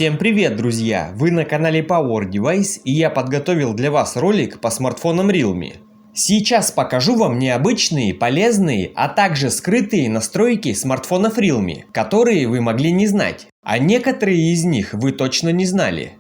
Всем привет, друзья! Вы на канале Power Device, и я подготовил для вас ролик по смартфонам Realme. Сейчас покажу вам необычные, полезные, а также скрытые настройки смартфонов Realme, которые вы могли не знать, а некоторые из них вы точно не знали.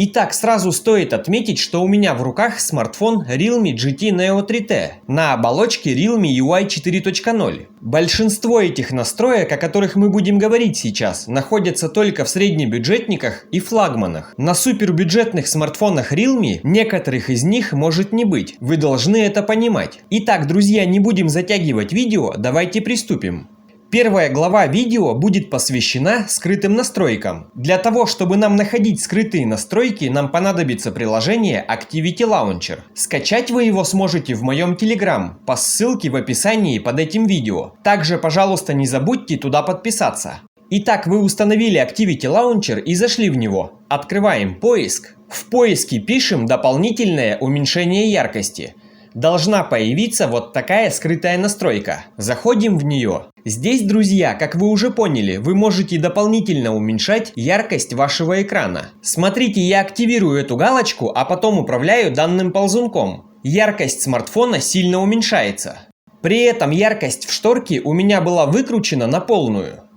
Итак, сразу стоит отметить, что у меня в руках смартфон Realme GT Neo 3T на оболочке Realme UI 4.0. Большинство этих настроек, о которых мы будем говорить сейчас, находятся только в среднебюджетниках и флагманах. На супербюджетных смартфонах Realme некоторых из них может не быть, вы должны это понимать. Итак, друзья, не будем затягивать видео, давайте приступим. Первая глава видео будет посвящена скрытым настройкам. Для того, чтобы нам находить скрытые настройки, нам понадобится приложение Activity Launcher. Скачать вы его сможете в моем Telegram по ссылке в описании под этим видео. Также, пожалуйста, не забудьте туда подписаться. Итак, вы установили Activity Launcher и зашли в него. Открываем поиск. В поиске пишем дополнительное уменьшение яркости. Должна появиться вот такая скрытая настройка. Заходим в нее. Здесь, друзья, как вы уже поняли, вы можете дополнительно уменьшать яркость вашего экрана. Смотрите, я активирую эту галочку, а потом управляю данным ползунком. Яркость смартфона сильно уменьшается. При этом яркость в шторке у меня была выкручена на полную.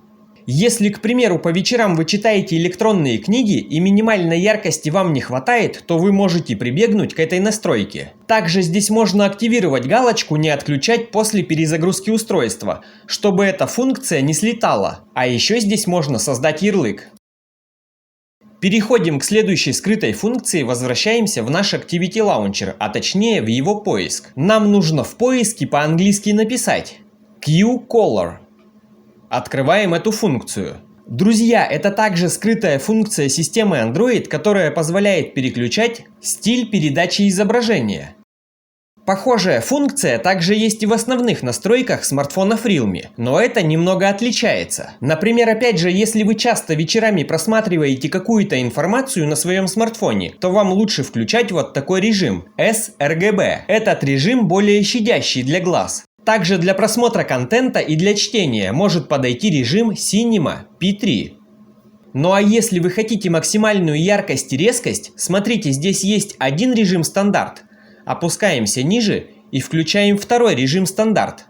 Если, к примеру, по вечерам вы читаете электронные книги и минимальной яркости вам не хватает, то вы можете прибегнуть к этой настройке. Также здесь можно активировать галочку «Не отключать после перезагрузки устройства», чтобы эта функция не слетала. А еще здесь можно создать ярлык. Переходим к следующей скрытой функции, возвращаемся в наш Activity Launcher, а точнее в его поиск. Нам нужно в поиске по-английски написать Q-Color. Открываем эту функцию. Друзья, это также скрытая функция системы Android, которая позволяет переключать стиль передачи изображения. Похожая функция также есть и в основных настройках смартфонов Realme, но это немного отличается. Например, опять же, если вы часто вечерами просматриваете какую-то информацию на своем смартфоне, то вам лучше включать вот такой режим sRGB. Этот режим более щадящий для глаз. Также для просмотра контента и для чтения может подойти режим Cinema P3. Ну а если вы хотите максимальную яркость и резкость, смотрите, здесь есть один режим стандарт. Опускаемся ниже и включаем второй режим стандарт.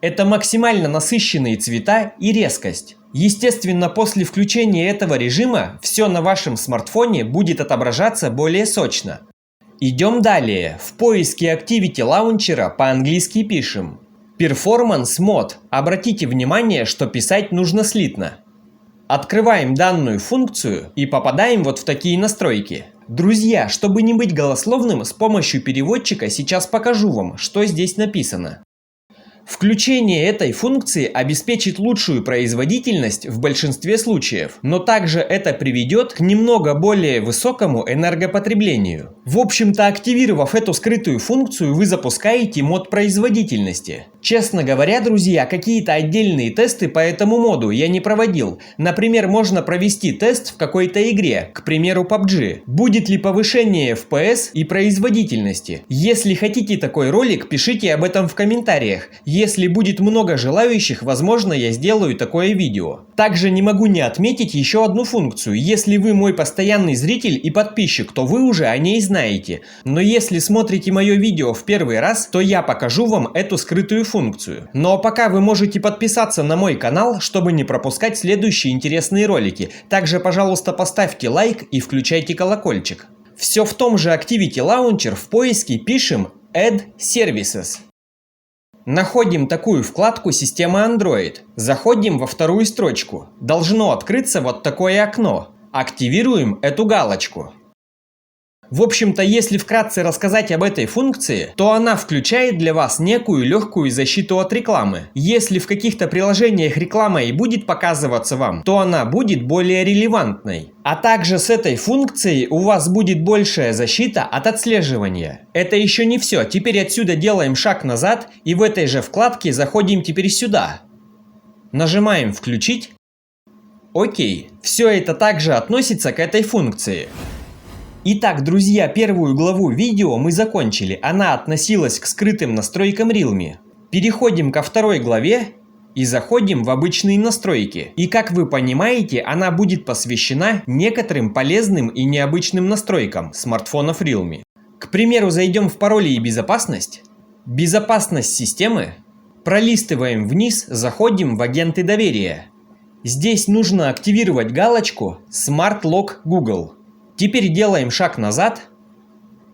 Это максимально насыщенные цвета и резкость. Естественно, после включения этого режима все на вашем смартфоне будет отображаться более сочно. Идем далее. В поиске Activity Launcher по-английски пишем Performance Mode. Обратите внимание, что писать нужно слитно. Открываем данную функцию и попадаем вот в такие настройки. Друзья, чтобы не быть голословным, с помощью переводчика сейчас покажу вам, что здесь написано. Включение этой функции обеспечит лучшую производительность в большинстве случаев, но также это приведет к немного более высокому энергопотреблению. В общем-то, активировав эту скрытую функцию, вы запускаете мод производительности. Честно говоря, друзья, какие-то отдельные тесты по этому моду я не проводил. Например, можно провести тест в какой-то игре, к примеру PUBG. Будет ли повышение FPS и производительности? Если хотите такой ролик, пишите об этом в комментариях. Если будет много желающих, возможно, я сделаю такое видео. Также не могу не отметить еще одну функцию. Если вы мой постоянный зритель и подписчик, то вы уже о ней знаете. Но если смотрите мое видео в первый раз, то я покажу вам эту скрытую функцию. Но пока вы можете подписаться на мой канал, чтобы не пропускать следующие интересные ролики. Также, пожалуйста, поставьте лайк и включайте колокольчик. Все в том же Activity Launcher в поиске пишем Add Services. Находим такую вкладку «Система Android». Заходим во вторую строчку. Должно открыться вот такое окно. Активируем эту галочку. В общем-то, если вкратце рассказать об этой функции, то она включает для вас некую легкую защиту от рекламы. Если в каких-то приложениях реклама и будет показываться вам, то она будет более релевантной. А также с этой функцией у вас будет большая защита от отслеживания. Это еще не все. Теперь отсюда делаем шаг назад и в этой же вкладке заходим теперь сюда. Нажимаем «Включить». Окей. Все это также относится к этой функции. Итак, друзья, первую главу видео мы закончили. Она относилась к скрытым настройкам Realme. Переходим ко второй главе и заходим в обычные настройки. И как вы понимаете, она будет посвящена некоторым полезным и необычным настройкам смартфонов Realme. К примеру, зайдем в пароли и безопасность, безопасность системы, пролистываем вниз, заходим в агенты доверия. Здесь нужно активировать галочку Smart Lock Google. Теперь делаем шаг назад,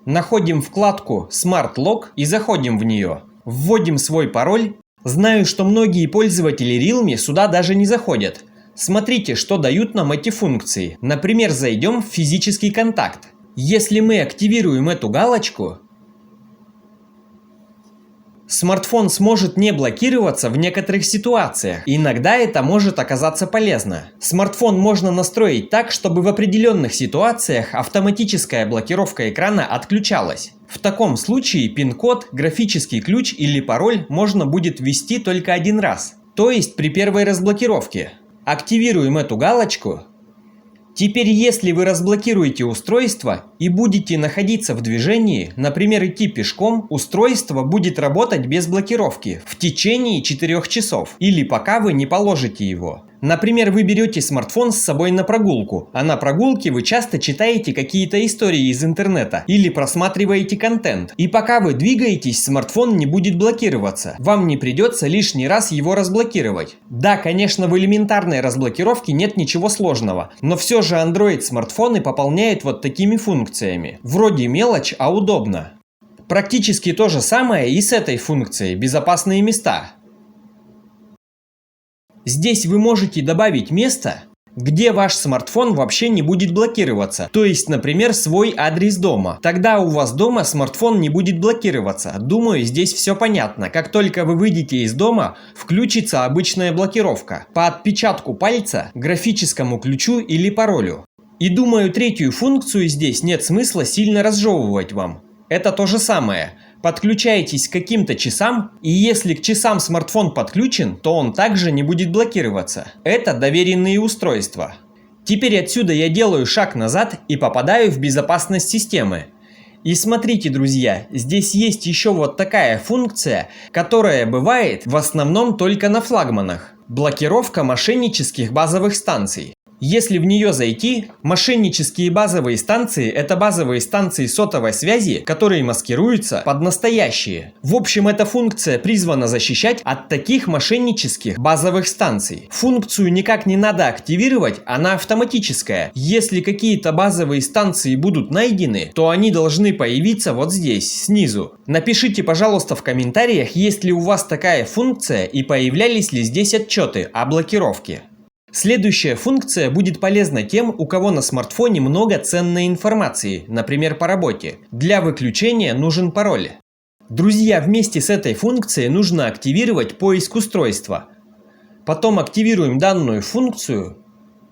находим вкладку Smart Lock и заходим в нее. Вводим свой пароль. Знаю, что многие пользователи Realme сюда даже не заходят. Смотрите, что дают нам эти функции. Например, зайдем в физический контакт. Если мы активируем эту галочку, смартфон сможет не блокироваться в некоторых ситуациях. Иногда это может оказаться полезно. Смартфон можно настроить так, чтобы в определенных ситуациях автоматическая блокировка экрана отключалась. В таком случае пин-код, графический ключ или пароль можно будет ввести только один раз, то есть при первой разблокировке. Активируем эту галочку. Теперь, если вы разблокируете устройство и будете находиться в движении, например, идти пешком, устройство будет работать без блокировки в течение 4 часов или пока вы не положите его. Например, вы берете смартфон с собой на прогулку, а на прогулке вы часто читаете какие-то истории из интернета или просматриваете контент. И пока вы двигаетесь, смартфон не будет блокироваться. Вам не придется лишний раз его разблокировать. Да, конечно, в элементарной разблокировке нет ничего сложного, но все же Android смартфоны пополняют вот такими функциями. Вроде мелочь, а удобно. Практически то же самое и с этой функцией «Безопасные места». Здесь вы можете добавить место, где ваш смартфон вообще не будет блокироваться. То есть, например, свой адрес дома. Тогда у вас дома смартфон не будет блокироваться. Думаю, здесь все понятно. Как только вы выйдете из дома, включится обычная блокировка. По отпечатку пальца, графическому ключу или паролю. И думаю, третью функцию здесь нет смысла сильно разжевывать вам. Это то же самое. Подключаетесь к каким-то часам, и если к часам смартфон подключен, то он также не будет блокироваться. Это доверенные устройства. Теперь отсюда я делаю шаг назад и попадаю в безопасность системы. И смотрите, друзья, здесь есть еще вот такая функция, которая бывает в основном только на флагманах. Блокировка мошеннических базовых станций. Если в нее зайти, мошеннические базовые станции – это базовые станции сотовой связи, которые маскируются под настоящие. В общем, эта функция призвана защищать от таких мошеннических базовых станций. Функцию никак не надо активировать, она автоматическая. Если какие-то базовые станции будут найдены, то они должны появиться вот здесь, снизу. Напишите, пожалуйста, в комментариях, есть ли у вас такая функция и появлялись ли здесь отчеты о блокировке. Следующая функция будет полезна тем, у кого на смартфоне много ценной информации, например, по работе. Для выключения нужен пароль. Друзья, вместе с этой функцией нужно активировать поиск устройства. Потом активируем данную функцию.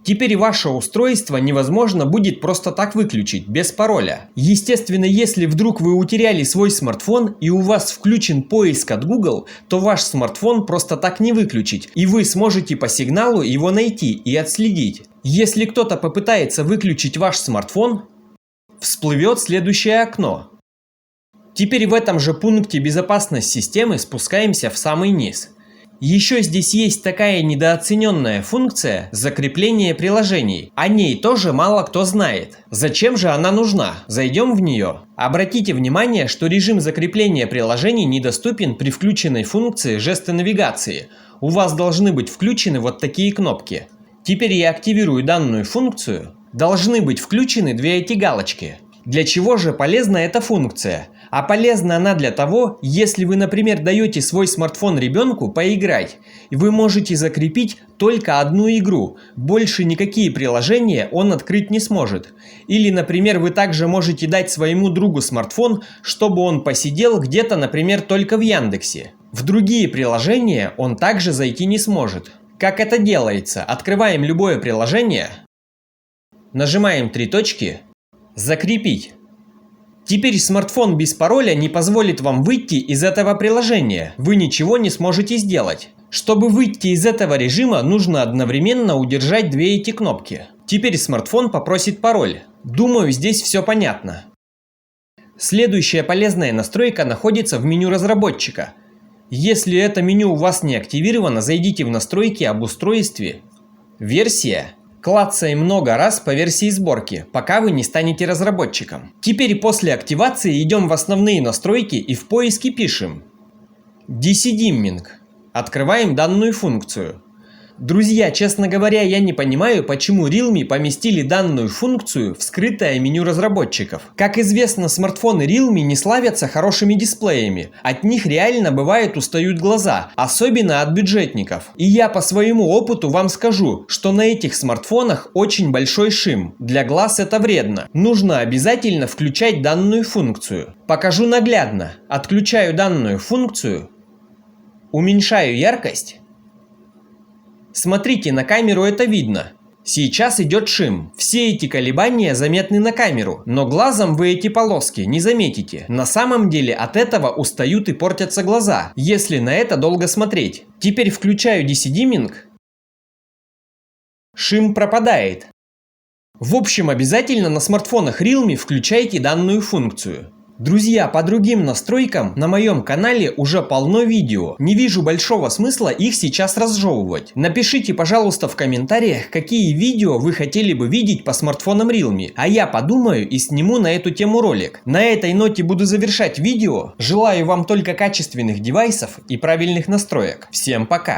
Теперь ваше устройство невозможно будет просто так выключить, без пароля. Естественно, если вдруг вы утеряли свой смартфон и у вас включен поиск от Google, то ваш смартфон просто так не выключить, и вы сможете по сигналу его найти и отследить. Если кто-то попытается выключить ваш смартфон, всплывет следующее окно. Теперь в этом же пункте «Безопасность системы» спускаемся в самый низ. Еще здесь есть такая недооцененная функция закрепления приложений. О ней тоже мало кто знает. Зачем же она нужна? Зайдем в нее. Обратите внимание, что режим закрепления приложений недоступен при включенной функции жесты навигации. У вас должны быть включены вот такие кнопки. Теперь я активирую данную функцию. Должны быть включены две эти галочки. Для чего же полезна эта функция? А полезна она для того, если вы, например, даете свой смартфон ребенку поиграть, и вы можете закрепить только одну игру, больше никакие приложения он открыть не сможет. Или, например, вы также можете дать своему другу смартфон, чтобы он посидел где-то, например, только в Яндексе. В другие приложения он также зайти не сможет. Как это делается? Открываем любое приложение, нажимаем три точки, закрепить. Теперь смартфон без пароля не позволит вам выйти из этого приложения. Вы ничего не сможете сделать. Чтобы выйти из этого режима, нужно одновременно удержать две эти кнопки. Теперь смартфон попросит пароль. Думаю, здесь все понятно. Следующая полезная настройка находится в меню разработчика. Если это меню у вас не активировано, зайдите в настройки об устройстве. Версия. Клацаем много раз по версии сборки, пока вы не станете разработчиком. Теперь после активации идем в основные настройки и в поиске пишем DC-Dimming. Открываем данную функцию. Друзья, честно говоря, я не понимаю, почему Realme поместили данную функцию в скрытое меню разработчиков. Как известно, смартфоны Realme не славятся хорошими дисплеями. От них реально бывает устают глаза, особенно от бюджетников. И я по своему опыту вам скажу, что на этих смартфонах очень большой шум. Для глаз это вредно. Нужно обязательно включать данную функцию. Покажу наглядно. Отключаю данную функцию. Уменьшаю яркость. Смотрите, на камеру это видно. Сейчас идет шум. Все эти колебания заметны на камеру, но глазом вы эти полоски не заметите. На самом деле от этого устают и портятся глаза, если на это долго смотреть. Теперь включаю DC-Dimming. Шум пропадает. В общем, обязательно на смартфонах Realme включайте данную функцию. Друзья, по другим настройкам на моем канале уже полно видео. Не вижу большого смысла их сейчас разжевывать. Напишите, пожалуйста, в комментариях, какие видео вы хотели бы видеть по смартфонам Realme, а я подумаю и сниму на эту тему ролик. На этой ноте буду завершать видео. Желаю вам только качественных девайсов и правильных настроек. Всем пока!